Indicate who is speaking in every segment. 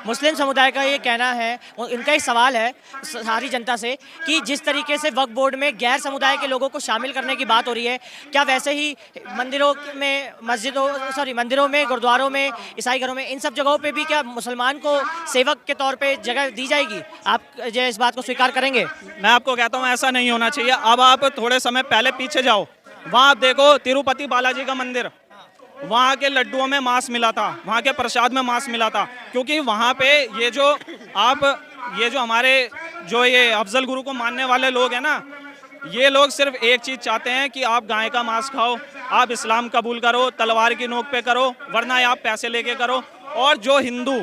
Speaker 1: मुस्लिम समुदाय का ये कहना है, इनका एक सवाल है सारी जनता से कि जिस तरीके से वक्फ बोर्ड में गैर समुदाय के लोगों को शामिल करने की बात हो रही है, क्या वैसे ही मंदिरों में, गुरुद्वारों में, ईसाई घरों में, इन सब जगहों पे भी क्या मुसलमान को सेवक के तौर पे जगह दी जाएगी? आप जो इस बात को स्वीकार करेंगे?
Speaker 2: मैं आपको कहता हूँ ऐसा नहीं होना चाहिए। अब आप थोड़े समय पहले पीछे जाओ, वहाँ आप देखो तिरुपति बालाजी का मंदिर, वहाँ के लड्डुओं में मांस मिला था, वहाँ के प्रसाद में मांस मिला था, क्योंकि वहाँ पे ये जो हमारे ये अफजल गुरु को मानने वाले लोग हैं ना, ये लोग सिर्फ एक चीज़ चाहते हैं कि आप गाय का मांस खाओ, आप इस्लाम कबूल करो, तलवार की नोक पे करो, वरना आप पैसे लेके करो। और जो हिंदू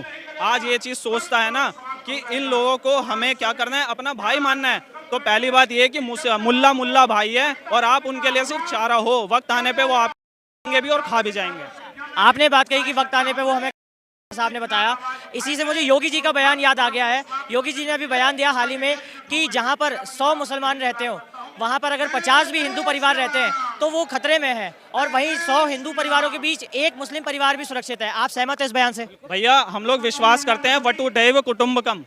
Speaker 2: आज ये चीज़ सोचता है ना कि इन लोगों को हमें क्या करना है, अपना भाई मानना है, तो पहली बात ये है कि मुल्ला भाई है और आप उनके लिए सिर्फ चारा हो, वक्त आने पे वो आप भी और खा भी जाएंगे।
Speaker 1: आपने बात कही कि वक्त आने पे वो हमें, साहब ने बताया, इसी से मुझे योगी जी का बयान याद आ गया है। योगी जी ने अभी बयान दिया हाल ही में कि जहां पर 100 मुसलमान रहते हो, वहां पर अगर 50 भी हिंदू परिवार रहते हैं तो वो खतरे में है, और वहीं 100 हिंदू परिवारों के बीच एक मुस्लिम परिवार भी सुरक्षित है। आप सहमत हैं इस बयान से?
Speaker 2: भैया, हम लोग विश्वास करते हैं वटुदैव कुटुंबकम,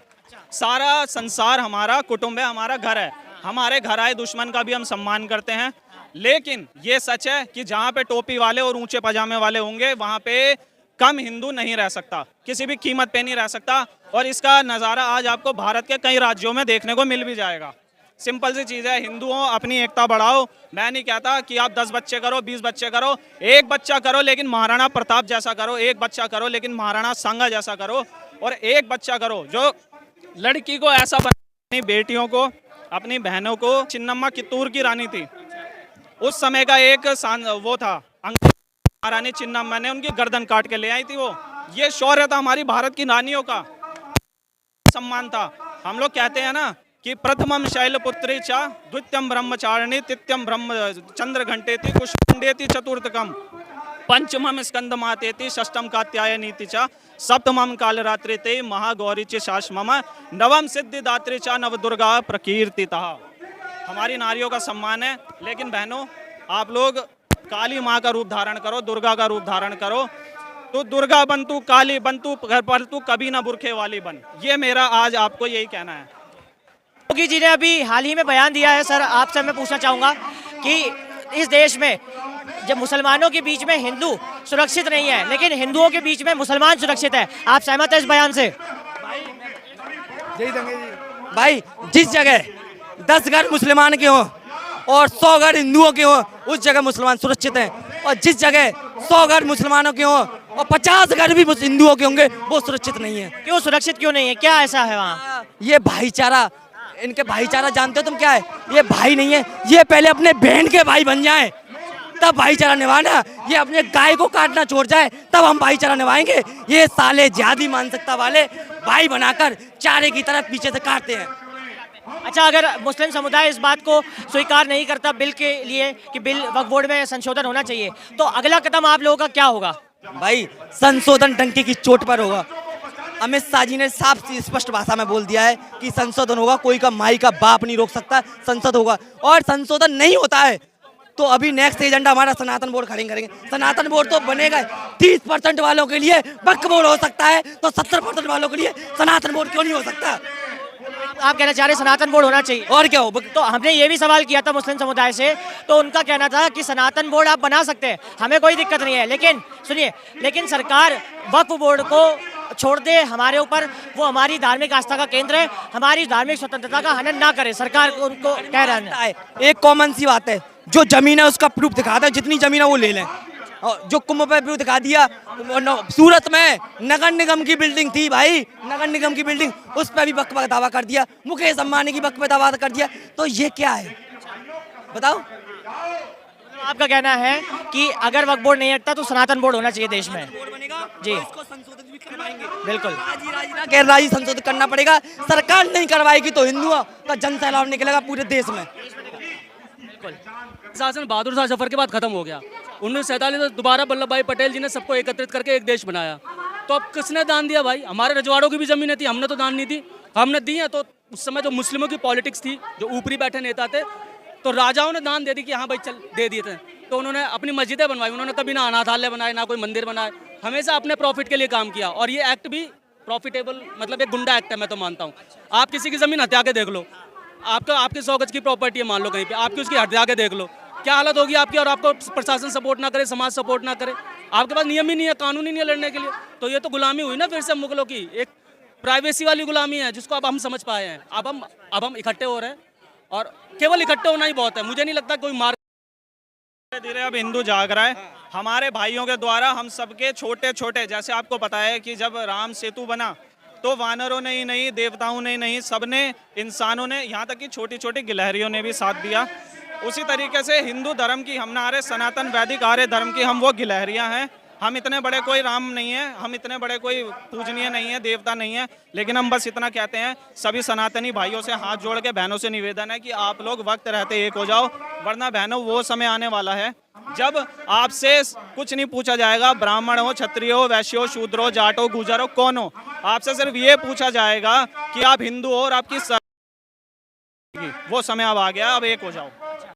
Speaker 2: सारा संसार हमारा कुटुंब है, हमारा घर है। हमारे घर आए दुश्मन का भी हम सम्मान करते हैं, लेकिन ये सच है कि जहाँ पे टोपी वाले और ऊंचे पजामे वाले होंगे, वहाँ पे कम हिंदू नहीं रह सकता, किसी भी कीमत पे नहीं रह सकता। और इसका नज़ारा आज आपको भारत के कई राज्यों में देखने को मिल भी जाएगा। सिंपल सी चीज़ है, हिंदुओं अपनी एकता बढ़ाओ। मैं नहीं कहता कि आप 10 बच्चे करो, 20 बच्चे करो, एक बच्चा करो लेकिन महाराणा प्रताप जैसा करो, एक बच्चा करो लेकिन महाराणा सांगा जैसा करो, और एक बच्चा करो जो लड़की को ऐसा अपनी बेटियों को, अपनी बहनों को, चिन्नम्मा कित्तूर की रानी थी उस समय का एक वो था, महारानी चिन्नम्मा ने उनकी गर्दन काट के ले आई थी। वो ये शौर्य था हमारी भारत की नानियों का, सम्मान था। हम लोग कहते हैं ना कि प्रथमम शैलपुत्री चा, द्वितीयम ब्रह्मचारिणी, तृतीयम ब्रह्म चंद्र घंटेति, कुष्मांडेति चतुर्थकम, पंचमम स्कंद मातेति, षष्ठम कात्यायनीति चा, सप्तमम कालरात्रि ते, महागौरी च शाश्मम, नवम सिद्धिदात्री चा, नवदुर्गा प्रकीर्तितः। हमारी नारियों का सम्मान है, लेकिन बहनों आप लोग काली माँ का रूप धारण करो, दुर्गा का रूप धारण करो, तो दुर्गा बन तू, काली बन तू, घर पर तू कभी ना बुरखे वाली बन। ये मेरा आज आपको यही कहना है।
Speaker 1: योगी जी ने अभी हाल ही में बयान दिया है। सर, आपसे मैं पूछना चाहूँगा कि इस देश में जब मुसलमानों के बीच में हिंदू सुरक्षित नहीं है, लेकिन हिंदुओं के बीच में मुसलमान सुरक्षित है, आप सहमत हैं इस बयान से?
Speaker 3: भाई, जिस जगह 10 घर मुसलमान के हों और 100 घर हिंदुओं के हों, उस जगह मुसलमान सुरक्षित हैं, और जिस जगह 100 घर मुसलमानों के हों और 50 घर भी हिंदुओं के होंगे, वो सुरक्षित नहीं है।
Speaker 1: क्यों सुरक्षित क्यों नहीं है? क्या ऐसा है वहाँ?
Speaker 3: ये भाईचारा, इनके भाईचारा जानते हो तुम क्या है? ये भाई नहीं है, ये पहले अपने बहन के भाई बन जाए तब भाईचारा निभाना। ये अपने गाय को काटना छोड़ जाए तब हम भाईचारा निभाएंगे। ये साले जिहादी मानसिकता वाले भाई बनाकर चारे की तरफ पीछे से काटते हैं।
Speaker 1: अच्छा, अगर मुस्लिम समुदाय इस बात को स्वीकार नहीं करता बिल के लिए कि बिल वक्फ बोर्ड में संशोधन होना चाहिए, तो अगला कदम आप लोगों का क्या होगा?
Speaker 3: भाई, संशोधन डंके की चोट पर होगा। अमित शाह जी ने साफ स्पष्ट भाषा में बोल दिया है कि संशोधन होगा, कोई का माई का बाप नहीं रोक सकता, संसद होगा। और संशोधन नहीं होता है तो अभी नेक्स्ट एजेंडा हमारा सनातन बोर्ड खड़े करेंगे। सनातन बोर्ड तो बनेगा, 30% वालों के लिए वक्फ बोर्ड हो सकता है, तो 70% वालों के लिए सनातन बोर्ड क्यों नहीं हो सकता?
Speaker 1: आप कहना चाह रहे सनातन बोर्ड होना चाहिए?
Speaker 3: और क्या हो?
Speaker 1: तो हमने ये भी सवाल किया था मुस्लिम समुदाय से, तो उनका कहना था कि सनातन बोर्ड आप बना सकते हैं, हमें कोई दिक्कत नहीं है, लेकिन सुनिए, लेकिन सरकार वक्फ बोर्ड को छोड़ दे हमारे ऊपर, वो हमारी धार्मिक आस्था का केंद्र है, हमारी धार्मिक स्वतंत्रता का हनन ना करे। सरकार उनको कह रहा है।
Speaker 3: एक कॉमन सी बात है, जो जमीन है उसका प्रूफ दिखाता है, जितनी जमीन है वो ले लें। और जो कुंभ पे प्रूफ दिखा दिया, सूरत में नगर निगम की बिल्डिंग थी भाई, नगर निगम की बिल्डिंग, उस पर भी वक्फ का दावा कर दिया, मुकेश अंबानी की वक्फ पे दावा कर दिया, तो ये क्या है बताओ?
Speaker 1: आपका कहना है कि अगर वक्फ बोर्ड नहीं हटता तो सनातन बोर्ड होना चाहिए देश में? जी, बिल्कुल।
Speaker 3: गैर राजी संशोधित करना पड़ेगा। सरकार नहीं करवाएगी तो हिंदुओं का जन सैलाब निकलेगा पूरे देश में।
Speaker 4: शासन बहादुर शाह जफर के बाद खत्म हो गया। 1947 में दोबारा वल्लभ भाई पटेल जी ने सबको एकत्रित करके एक देश बनाया। तो अब किसने दान दिया भाई? हमारे रजवाड़ों की भी जमीनें थी, हमने तो दान नहीं दी, हमने दी है। तो उस समय जो मुस्लिमों की पॉलिटिक्स थी, जो ऊपरी बैठे नेता थे, तो राजाओं ने दान दे दी कि हाँ भाई चल दे दिए थे। तो उन्होंने अपनी मस्जिदें बनवाई, उन्होंने कभी ना अनाथालय बनाए ना कोई मंदिर बनाए, हमेशा अपने प्रॉफिट के लिए काम किया। और ये एक्ट भी प्रॉफिटेबल मतलब एक गुंडा एक्ट है, मैं तो मानता हूँ। आप किसी की ज़मीन हत्या के देख लो, आपके 100 गज की प्रॉपर्टी है मान लो कहीं पे, आपकी उसकी हत्या के देख लो, क्या हालत होगी आपकी। और आपको प्रशासन सपोर्ट ना करे, समाज सपोर्ट ना करे, आपके पास नियम ही नहीं है, कानून ही नहीं है लड़ने के लिए, तो ये तो गुलामी हुई ना फिर से मुगलों की, एक प्राइवेसी वाली गुलामी है जिसको अब हम समझ पाए हैं। अब हम इकट्ठे हो रहे हैं और केवल इकट्ठे होना ही बहुत है, मुझे नहीं लगता कोई मार।
Speaker 2: धीरे धीरे अब हिंदू जाग रहा है। हमारे भाइयों के द्वारा हम सबके छोटे छोटे, जैसे आपको पता है कि जब राम सेतु बना तो वानरों ने ही नहीं, देवताओं ने ही नहीं, सबने, इंसानों ने, यहाँ तक कि छोटी छोटी गिलहरियों ने भी साथ दिया। उसी तरीके से हिंदू धर्म की, हमारे सनातन वैदिक आर्य धर्म की हम वो गिलहरियाँ हैं। हम इतने बड़े कोई राम नहीं है, हम इतने बड़े कोई पूजनीय नहीं है, देवता नहीं है, लेकिन हम बस इतना कहते हैं, सभी सनातनी भाइयों से हाथ जोड़ के बहनों से निवेदन है कि आप लोग वक्त रहते एक हो जाओ, वरना बहनों वो समय आने वाला है जब आपसे कुछ नहीं पूछा जाएगा, ब्राह्मण हो, क्षत्रिय हो, वैश्य हो, शूद्र हो, जाट हो, गुजर हो, कौन हो, आपसे सिर्फ ये पूछा जाएगा कि आप हिंदू हो और आपकी वो समय अब आ गया, अब एक हो जाओ।